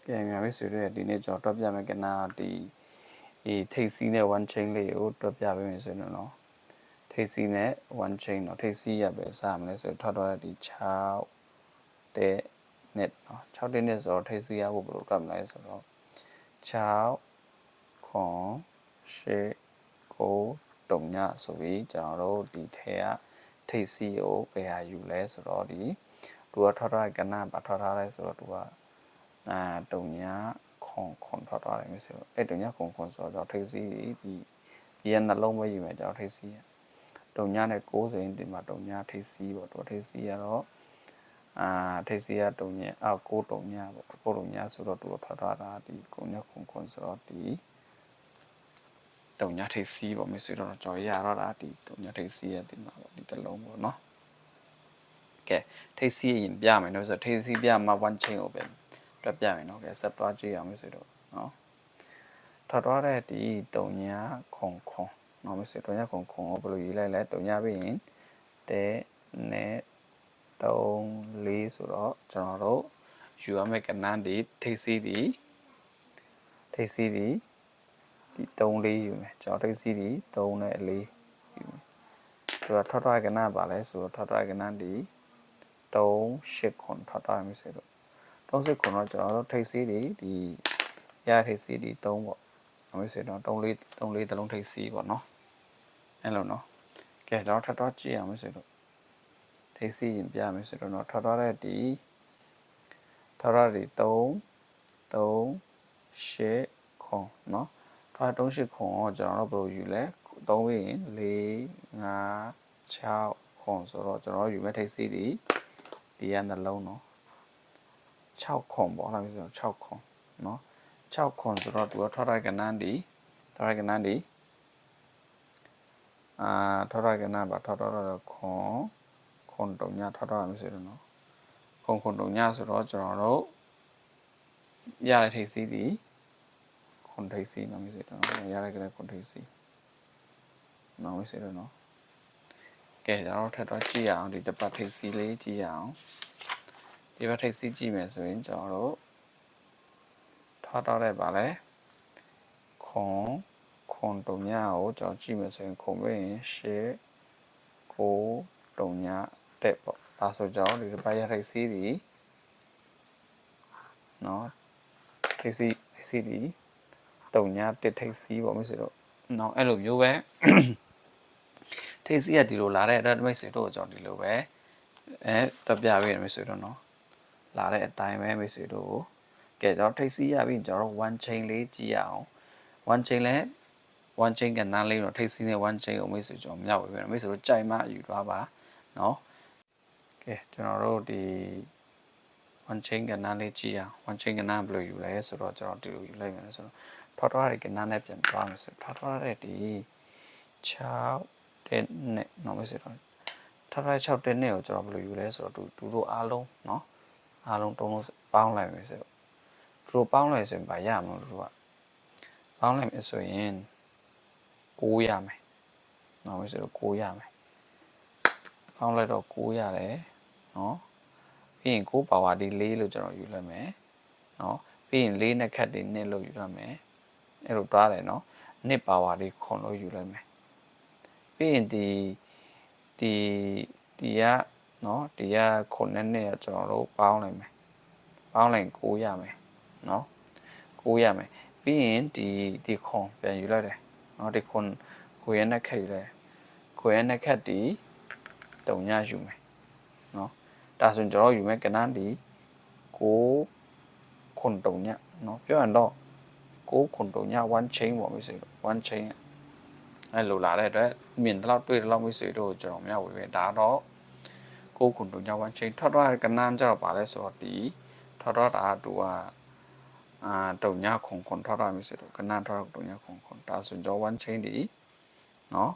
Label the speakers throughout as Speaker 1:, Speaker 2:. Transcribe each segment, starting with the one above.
Speaker 1: ပြန်ပြန်ပြီးဆွေတို့ရဲ့ဒီနေ့ကျွန်တော်တွက်ပြမယ်ကနာဒီထိတ်စီးနဲ့ one chain လေးကိုတွက်ပြပေးမယ်ဆိုရင်တော့ထိတ်စီးနဲ့ one chain တော့ထိတ်စီးရပဲစမလဲဆိုတော့ထွက်ဒီ6တဲ့နဲ့နော်6တဲ့နဲ့ဆိုတော့ထိတ်စီးရဖို့ဘယ်လိုတွက်မလဲဆိုတော့6ခွန်8 9တုံညဆိုပြီးကျွန်တော်တို့ဒီထဲကထိတ်စီးကိုဘယ်ဟာယူလဲဆိုတော့ဒီသူကထွက်ကနာပါထွက်ထားလဲဆိုတော့သူကတုံညာခွန်ထွက်သွားတယ်မျိုးဆိုတော့အဲ့တုံညာခွန်ဆိုတော့ထိတ်စီးဒီကနှလုံးပဲယူမယ်ကျွန်တော်ထိတ်စီးတုံညာနဲ့6ဆိုရင်ဒီမှာတုံညာထိတ်စီးပေါ့တော့ထိတ်စီးရတော့ထိတ်စီးရတုံညာ6တုံညာပေါ့6တုံညာဆိုတော့သူထွက်သွားတာဒီကုံညာခွန်ဆိုတော့ဒီတုံညာထိတ်စီးပေါ့မျိုးဆိုတော့ကြော်ရတော့တာဒီတုံညာထိတ်စီးရဒီမှာပေါ့ဒီတစ်လုံးပေါ့နော်ကဲထိတ်စီးရင်ပြမယ်နော်ဆိုတော့ထိတ်စီးပြမှာ one chain ကိုပဲတွက်ပြမယ်နော်ကဲဆက်သွားကြည့်အောင်မျိုးဆိုတော့နော်ထွက်သွားတဲ့ဒီတုံညာခွန်နော်မျိုးဆိုတုံညာခွန်ကိုဘယ်လိုရေးလိုက်လဲတုံညာပြီးရင်တဲ့နဲ့3 4ဆိုတော့ကျွန်တော်တို့ယူရမယ့်ကဏ္ဍဒီထိတ်စီးဒီဒီ3 4ယူမယ်ကျွန်တော်ထိတ်စီးဒီ3နဲ့4ယူမယ်ဆိုတော့ထွက်သွားကဏ္ဍပါလဲဆိုတော့ထွက်သွားကဏ္ဍဒီ3 8ခွန်ထွက်သွားမယ်ဆိုတော့3 8ခွန်တော့ကျွန်တော်တို့ထိတ်စီးဒီရထိတ်စီးဒီ3ပေါ့အမေဆိုတော့3 4တလုံးထိတ်စီးပေါ့နော်အဲ့လိုနော်ကဲကျွန်တော်ထပ်တော့ကြည့်အောင်မယ်ဆိုတော့ထိတ်စီးရင်ပြမယ်ဆိုတော့ထွက်သွားတဲ့ဒီထွက်သွားဒီ3 8ခွန်နော်ထွက်3 8ခွန်ကိုကျွန်တော်တို့ဘယ်လိုယူလဲ3ပြီးရင်4 5 6ခွန်ဆိုတော့ကျွန်တော်ယူမဲ့ထိတ်စီးဒီကနှလုံးနော်6ခွန်ပေါ့လားဆိုတော့6ခွန်နော်6ခွန်ဆိုတော့သူကထွက်တဲ့ကဏ္ဍဒီထွက်တဲ့ကဏ္ဍဒီထွက်တဲ့ကဏ္ဍပါထွက်တော့ခွန်တုံညထွက်တော့မယ်ဆိုတော့နော်ခွန်တုံညဆိုတော့ကျွန်တော်တို့ရတဲ့ထိတ်စီးဒီခွန်ထိတ်စီးနော်မျိုးဆိုတော့ရတဲ့ကလေးခွန်ထိတ်စီးနော်မျိုးဆိုတော့နော်ကဲကျွန်တော်ထပ်တော့ကြည့်အောင်ဒီတစ်ပတ်ထိတ်စီးလေးကြည့်အောင်ဒီဘက်ထိတ်စီးကြည့်မယ်ဆိုရင်ကျွန်တော်တို့ထားတော့တဲ့ပါလဲခွန်တုံညကိုကျွန်တော်ကြည့်မယ်ဆိုရင်ခွန်ပြီးရင်8 9တုံညတက်ပေါ့ဒါဆိုကျွန်တော်ဒီတစ်ပတ်ရထိတ်စီးဒီနော်ထိတ်စီးဒီတုံညတက်ထိတ်စီးပေါ့မျိုးဆိုတော့နော်အဲ့လိုမျိုးပဲထိတ်စီးရဒီလိုလာတဲ့အဲ့ဒါမိတ်ဆွေတို့ကျွန်တော်ဒီလိုပဲတက်ပြပေးရမယ်ဆိုတော့နော်လာတဲ့အတိုင်းပဲမိတ်ဆွေတို့ကိုကဲကျွန်တော်ထိတ်စီးရပြီးကျွန်တော် one chain လေးကြည့်ရအောင် one chain လဲ one chain ကနားလေးတော့ထိတ်စီးနဲ့ one chain ကိုမိတ်ဆွေကျွန်တော်မြောက်ဝေးပဲမိတ်ဆွေတို့ကြိုင်မှယူသွားပါနော်ကဲကျွန်တော်တို့ဒီ one chain ကနားလေးကြည့်ရအောင် one chain ကနားဘယ်လိုယူလဲဆိုတော့ကျွန်တော်ဒီလိုယူလိုက်မယ်ဆိုတော့ထွက်သွားတဲ့ကနားနဲ့ပြန်သွားမယ်ဆိုထွက်သွားတဲ့ဒီ6တဲ့နဲ့နော်မိတ်ဆွေတို့ထွက်သွား6တဲ့နဲ့ကိုကျွန်တော်ဘယ်လိုယူလဲဆိုတော့သူတို့အားလုံးနော်အားလုံးတုံးလို့ပေါင်းလိုက်မယ်ဆိုတော့သူတို့ပေါင်းလိုက်ဆိုရင်ဘာရမလို့သူတို့ကပေါင်းလိုက်မယ်ဆိုရင်6ရမယ်နော်မိတ်ဆွေတို့6ရမယ်ပေါင်းလိုက်တော့6ရတယ်နော်ပြီးရင်6ပါဝါဒီ4လို့ကျွန်တော်ယူလိုက်မယ်နော်ပြီးရင်4နဲ့ခတ်ဒီ2လို့ယူလိုက်မယ်အဲ့လိုတွားတယ်နော်2ပါဝါဒီခွန်လို့ယူလိုက်မယ်ပြီးရင်ဒီကနော်ဒီကခွန်နဲ့2ကကျွန်တော်တို့ပေါင်းလိုက်မယ်ပေါင်းလိုက်6ရမယ်နော်6ရမယ်ပြီးရင်ဒီခွန်ပြန်ယူလိုက်တယ်နော်ဒီခွန်ရဲ့နဲ့ခတ်ယူလိုက်ခွန်ရဲ့နဲ့ခတ်ဒီတုံညယူမယ်နော်ဒါဆိုရင်ကျွန်တော်ယူမယ်ကဏ္ဍဒီ6ခွန်တုံညနော်ပြောရတော့6ခွန်တုံည one chain ပေါ့မိတ်ဆွေ one chain အဲ့လိုလာတဲ့အတွက်မြင်တော့တွေ့တော့မိတ်ဆွေတို့ကျွန်တော်မြောက်ဝေပဲဒါတော့6ခွန်တုံည one chain ထွက်သွားတဲ့ကဏ္ဍကျတော့ပါလဲဆိုတော့ဒီထွက်သွားတာသူကတုံညခွန်ထွက်သွားမိတ်ဆွေတို့ကဏ္ဍထွက်တုံညခွန်ဒါဆိုတော့ one chain ဒီနော်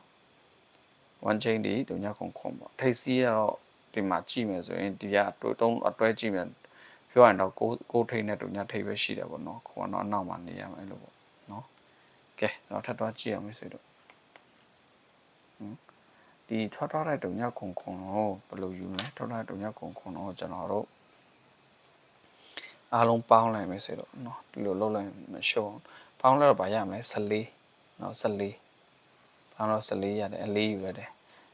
Speaker 1: one chain ဒီတုံညခွန်ပေါ့ထိတ်စီးတော့ဒီမှာကြည့်မယ်ဆိုရင်ဒီကအတွဲကြည့်မယ်ပြောရရင်တော့ကိုထိတ်နဲ့တုံညထိတ်ပဲရှိတယ်ပေါ့နော်ခွန်တော့အနောက်မှာနေရမယ်လို့ပေါ့နော်ကဲတော့ထပ်တော့ကြည့်အောင်မိတ်ဆွေတို့ဒီထွက်သွားတဲ့တုံညခွန်ကိုဘယ်လိုယူလဲထွက်သွားတဲ့တုံညခွန်တော့ကျွန်တော်တို့ အားလုံးပေါင်းလိုက်မယ်ဆိုတော့နော်ဒီလိုလုပ်လိုက်မရှုံးပေါင်းလိုက်တော့ဗာရမလဲ14နော်14ပေါင်းတော့14ရတယ်အလေးယူရတယ်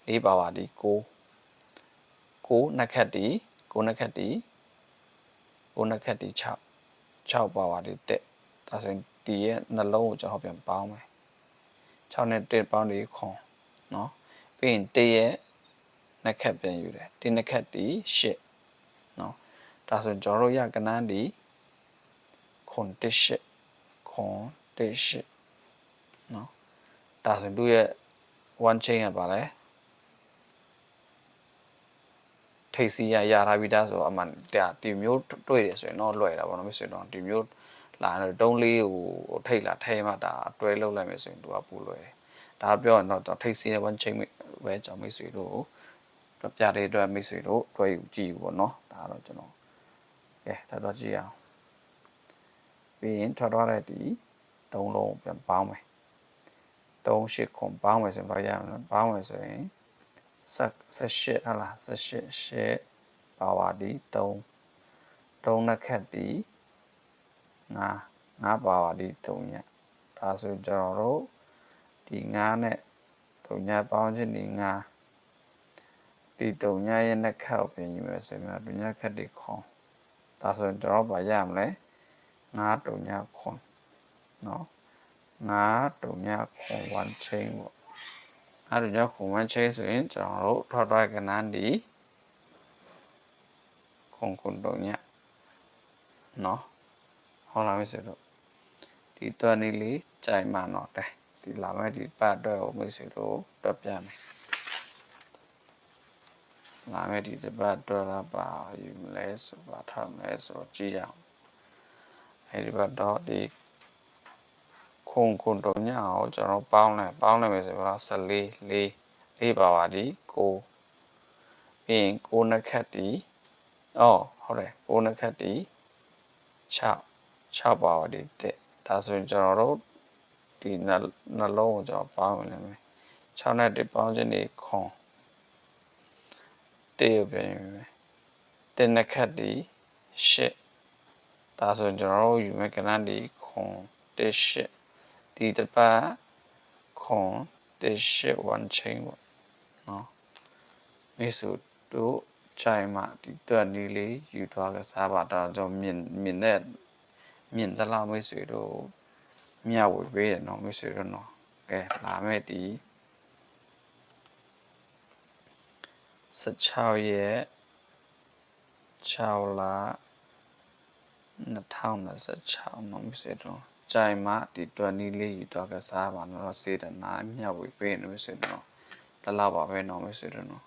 Speaker 1: 4ပါဝါဒီ9နှစ်ခတ်ဒီ9နှစ်ခတ်ဒီ9နှစ်ခတ်ဒီ6ပါဝါဒီတက်ဒါဆိုရင်ဒီရဲ့နှလုံးကိုကျွန်တော်ပြန်ပေါင်းမယ်6နဲ့1ပေါင်းဒီခွန်နော်ပြီးရင်1ရဲ့နှစ်ခတ်ပြန်ယူတယ်1နှစ်ခတ်ဒီ8နော်ဒါဆိုရင်ကျွန်တော်တို့ရကနန်းဒီခွန်18ခွန်18နော်ဒါဆိုရင်သူ့ရဲ့ one chain ကပါလဲထိပ်စီရထားပြီးသားဆိုတော့အမှန်ဒီမျိုးတွေ့တယ်ဆိုရင်တော့လွယ်တာပေါ့နော်မဆိုတော့ဒီမျိုးလာတော့တုံးလေးကိုထိတ်လာထဲမှဒါအတွဲလောက်လိုက်မယ်ဆိုရင်သူကပူလွယ်တယ်ဒါပြောရင်တော့ထိပ်စီနဲ့ one chain ပဲကြောင့်မိတ်ဆွေတို့ပြတဲ့အတွက်မိတ်ဆွေတို့တွဲယူကြည့်ဘူးပေါ့နော်ဒါတော့ကျွန်တော်ကဲဒါတော့ကြည့်အောင်ပြီးရင်ထွက်သွားတဲ့ဒီ3လုံးပြန်ပေါင်းမယ်3 8ခွန်ပေါင်းမယ်ဆိုရင်ဘာရမလဲပေါင်းမယ်ဆိုရင်18ဟုတ်လား18ပါဝါဒီ3နှစ်ခတ်ဒီ9ပါဝါဒီ3ညဒါဆိုကျွန်တော်တို့ဒီ9နဲ့3ညပေါင်းခြင်းဒီ9ဒီ3ညရဲ့နှစ်ခတ်ကိုပြင်ယူမယ်ဆိုရင်3ညခတ်ဒီခွန်ဒါဆိုရင်ကျွန်တော်ဘာရမလဲ9 3ညခွန်နော်9 3ညခွန်1 chain ပေါ့အဲ့ဒါကြောင့်ခွန်1 chain ဆိုရင်ကျွန်တော်တို့ထွက်သွားကနန်းဒီခွန်3ညနော်ဟုတ်လားမိတ်ဆွေတို့ဒီတွက်နေလေးကြိုင်မှတော့တဲ့ဒီလာမဲ့ဒီပတ်အတွက်ကိုမိတ်ဆွေတို့တွက်ပြမယ်လာမဲ့ဒီပတ်အတွက်လာပါယူလဲဆိုပါထားမယ်ဆိုတော့ကြည့်ရအောင်အဲဒီဘက်တော့ဒီခွန်3ညအောင်ကျွန်တော်ပေါင်းလိုက်မယ်ဆိုတော့14ပါဝါဒီ9ပြီးရင်9နှစ်ခတ်ဒီဟုတ်တယ်9နှစ်ခတ်ဒီ6ပါဝါဒီတက်ဒါဆိုရင်ကျွန်တော်တို့ဒီနှလုံးကိုကျွန်တော်ပေါင်းမယ်6နဲ့1ပေါင်းခြင်းဒီခွန်1ရပြန်ယူမယ်1နှစ်ခတ်ဒီ8ဒါဆိုရင်ကျွန်တော်တို့ယူမယ်ကဏ္ဍဒီခွန်18ဒီတစ်ပတ်ခွန်18 one chain ပေါ့နော်မိစုတို့ချိုင်မှဒီတွက်နီးလေးယူသွားကစားပါတော့ကျွန်တော်မြင်သလားမိတ်ဆွေတို့မြဝေပေးတယ်နော်မိတ်ဆွေတို့နော်ကဲလာမဲ့ဒီ16ရက်6လ2026နော်မိတ်ဆွေတို့ကြိုင်မှဒီတွက်နီးလေးယူသွားကစားပါတော့စေတနာမြဝေပေးနေမိတ်ဆွေတို့နော်တလားပါပဲနော်မိတ်ဆွေတို့နော်